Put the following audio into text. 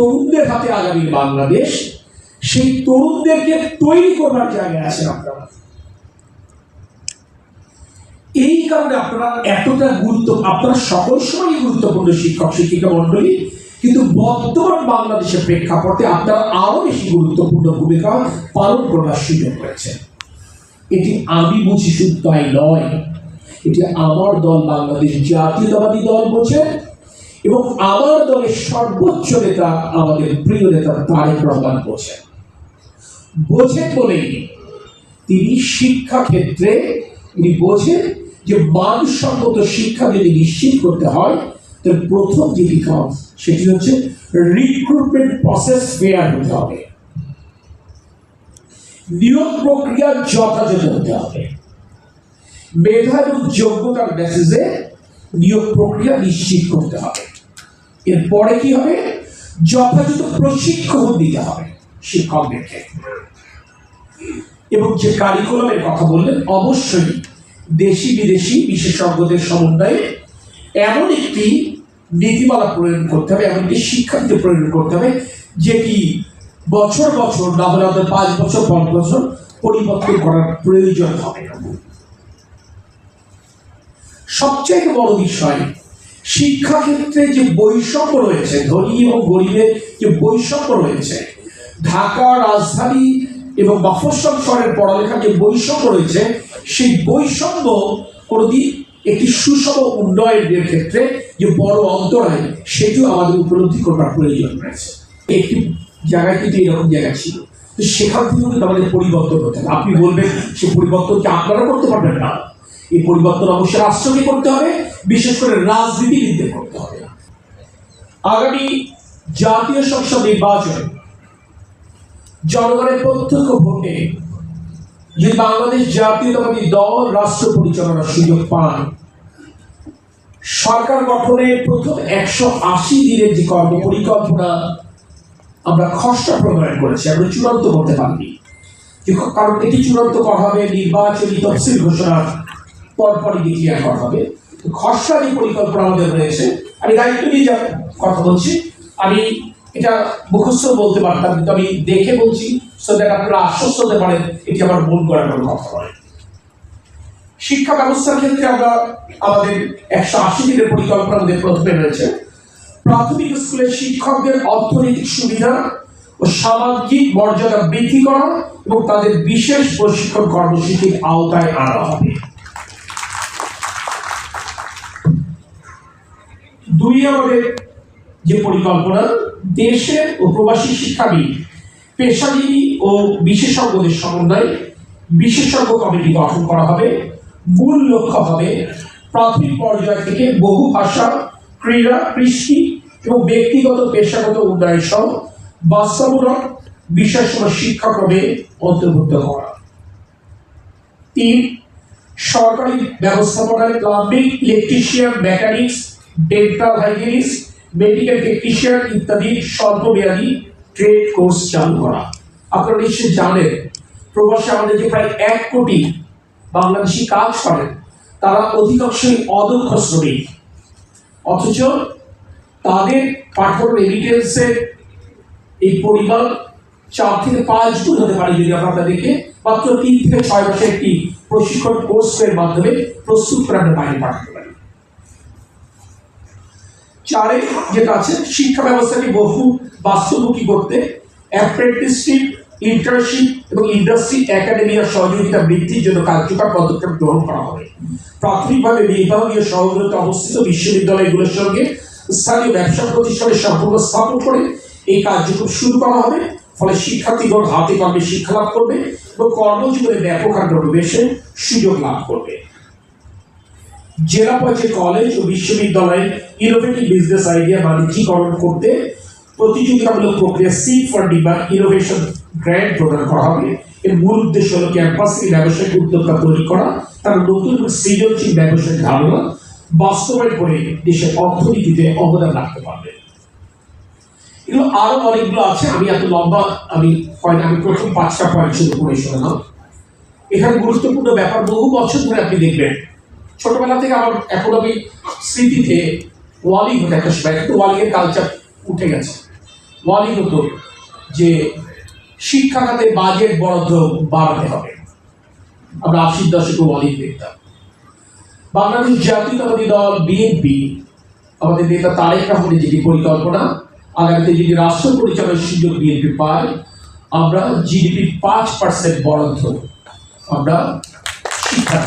তরুণদের হাতে আগামী বাংলাদেশ, সেই তরুণদেরকে তৈরি করবার জায়গায় আছেন আপনারা। এই কারণে আপনারা এতটা আপনারা সকল সময় গুরুত্বপূর্ণ শিক্ষক শিক্ষিকা মন্ডলী, কিন্তু বর্তমান বাংলাদেশের প্রেক্ষাপটে আপনারা আরো বেশি গুরুত্বপূর্ণ ভূমিকা পালন করার সুযোগ রয়েছে। এটি আমি বুঝি শুধু তাই নয়, এটি আমার দল বাংলাদেশ জাতীয়তাবাদী দল বোঝে, এবং আমার দলের সর্বোচ্চ নেতা আমাদের প্রিয় নেতা তারেক রহমান বোঝেন বলেই তিনি শিক্ষা ক্ষেত্রে বোঝেন যে মানসম্মত শিক্ষা যদি নিশ্চিত করতে হয়, তার প্রথম যেটি কাজ সেটি হচ্ছে রিক্রুটমেন্ট প্রসেস ফেয়ার হতে হবে, নিয়োগ প্রক্রিয়া যথাযথ হতে হবে, মেধা এবং যোগ্যতার বেসিসে নিয়োগ প্রক্রিয়া নিশ্চিত করতে হবে। এরপরে কি হবে? যথাযথ প্রশিক্ষণ দিতে হবে শিক্ষকদেরকে, এবং যে কারিকুলামের কথা বললেন, অবশ্যই দেশি বিদেশি বিশেষজ্ঞদের সমন্বয়ে এমন একটি নীতিমালা প্রয়োগ করতে হবে, এমন একটি শিক্ষানীতি প্রয়োগ করতে হবে যেটি বছর বছর না হলে 5 বছর 5 বছর পরিবর্তন করার প্রয়োজন হবে। সবচেয়ে বড় বিষয়, শিক্ষাক্ষেত্রে যে বৈষম্য রয়েছে, ধনী এবং গরিবের যে বৈষম্য রয়েছে, ঢাকা রাজধানী এবং মফস্বল শহরের পড়ালেখার যে বৈষম্য রয়েছে, সেই বৈষম্য কোনোদিন একটি সুষম উন্নয়নের ক্ষেত্রে যে বড় অন্তরায়, সেটিও আমাদের উপলব্ধি করবার প্রয়োজন রয়েছে। একটি জায়গায় কিন্তু এরকম জায়গা ছিল, তো সেখান থেকে কিন্তু আমাদের পরিবর্তন হতে হবে। আপনি বলবেন সেই পরিবর্তনকে আপনারা করতে পারবেন না, এই পরিবর্তন অবশ্যই রাষ্ট্রকে করতে হবে, বিশেষ করে রাজনীতিবিদদের করতে হবে। আগামী জাতীয় সংসদ নির্বাচন জনগণের প্রত্যক্ষ ভোটে যে বাংলাদেশ জাতীয়তাবাদী দল রাষ্ট্র পরিচালনার সুযোগ পান, সরকার গঠনের প্রথম 180 দিনের যে কর্মপরিকল্পনা আমরা খসড়া প্রণয়ন করেছি, আমরা চূড়ান্ত করতে পারিনি, কারণ এটি চূড়ান্ত করা হবে নির্বাচনী তফসিল ঘোষণার পরপরই ডিক্লেয়ার করা হবে। খসড়া যে পরিকল্পনা আমাদের রয়েছে, আমি দায়িত্ব নিয়ে যা কথা বলছি, আমি এটা মুখস্থ বলতে পারতাম, কিন্তু আমি দেখে বলছি, সো দ্যাট আপনারা আশ্বস্ত হতে পারেন এটি আমার মন করার কোনো কথা নয়। শিক্ষা ব্যবস্থার ক্ষেত্রে আমরা আমাদের 180 দিনের পরিকল্পনা আমাদের প্রথমে রয়েছে প্রাথমিক স্কুলের শিক্ষকদের অর্থনৈতিক সুবিধা ও সামাজিক মর্যাদা বৃদ্ধি করা এবং তাদের বিশেষ প্রশিক্ষণ কর্মসূচির আওতায় আনা হবে। 2 আমাদের যে পরিকল্পনা, দেশের ও প্রবাসী শিক্ষাবিদ, পেশাজীবী ও বিশেষজ্ঞদের সমন্বয়ে বিশেষজ্ঞ কমিটি গঠন করা হবে। মূল লক্ষ্য হবে প্রাথমিক পর্যায় থেকে বহু ভাষা, ক্রীড়া, কৃষি এবং ব্যক্তিগত পেশাগত উন্নয়ন সহ বাস্তবমূলক বিষয়সমূহ শিক্ষাক্রমে অন্তর্ভুক্ত করা। 3, সরকারি ব্যবস্থাপনায় plumbing, electrician, mechanics, dental hygienist, medical technician ইত্যাদি স্বল্পমেয়াদী ট্রেড কোর্স চালু করা। আপনারা নিশ্চয়ই জানেন, প্রবাসে আমাদের যে প্রায় 1 কোটি বাংলাদেশি কাজ করেন, তারা অধিকাংশই অদক্ষ শ্রমিক, অথচ তাদের পাঠন রেমিটেন্সের এই পরিমাণ 4 থেকে 5 গুণ হতে পারে যদি আমরা তাদেরকে মাত্র 3 থেকে 6 মাসের একটি প্রশিক্ষণ কোর্সের মাধ্যমে প্রস্তুত করে আমরা বাইরে পাঠাতে পারি। 4 যেটা আছে, শিক্ষা ব্যবস্থাকে বহু বাস্তবমুখী করতে অ্যাপ্রেন্টিসশিপ, ইন্টার্নশিপ এবং ইন্ডাস্ট্রি একাডেমিয়ার সহযোগিতা বৃদ্ধির জন্য কার্যকর পদক্ষেপ গ্রহণ করা হবে। প্রাথমিকভাবে বিভাগীয় শহরগুলোতে অবস্থিত বিশ্ববিদ্যালয়গুলোর সঙ্গে স্থানীয় ব্যবসা প্রতিষ্ঠানের সম্পর্ক স্থাপন করে এই কার্যক্রম শুরু করা হবে, ফলে শিক্ষার্থীগণ হাতে কলমে শিক্ষা লাভ করবে এবং কর্মজীবনে ব্যাপক হারে প্রবেশের সুযোগ লাভ করবে। জেলা পর্যায়ে কলেজ ও বিশ্ববিদ্যালয়ে ইনোভেটিভ বিজনেস আইডিয়া বাণিজ্যিকরণ করতে প্রতিযোগিতামূলক প্রক্রিয়া সিড ফান্ডিং বা ইনোভেশন গ্র্যান্ট প্রদান করা হবে। এর মূল উদ্দেশ্য হল ক্যাম্পাসে ব্যবসায়িক উদ্যোক্তা তৈরি করা, তারা নতুন সৃজনশীল ব্যবসায়িক ধারণা বাস্তবায়ন করে দেশের অর্থনীতিতে অবদান রাখতে পারবে। এগুলো আরো অনেকগুলো আছে, আমি এত লম্বা আমি প্রথম 5টা পয়েন্ট শুরু করে শোনালাম। এখানে গুরুত্বপূর্ণ ব্যাপার, বহু বছর ধরে আপনি দেখবেন, ছোটবেলা থেকে আমার এখন আমি স্মৃতিতে ওয়ালিং হতে একটা সময়, কিন্তু ওয়ালিং এর কালচার উঠে গেছে। ওয়ালিদ হতো যে শিক্ষা খাতে বাজেট বরাদ্দ বাড়াতে হবে। আমরা ৮০ দশকে ওয়ালিদ দেখতাম। বাংলাদেশ জাতীয়তাবাদী দল বিএনপি, আমাদের নেতা তারেক রহমানের যেটি পরিকল্পনা, আগামীতে যদি রাষ্ট্র পরিচালনার সুযোগ বিএনপি পায়, আমরা জিডিপির 5% বরাদ্দ আমরা শিক্ষা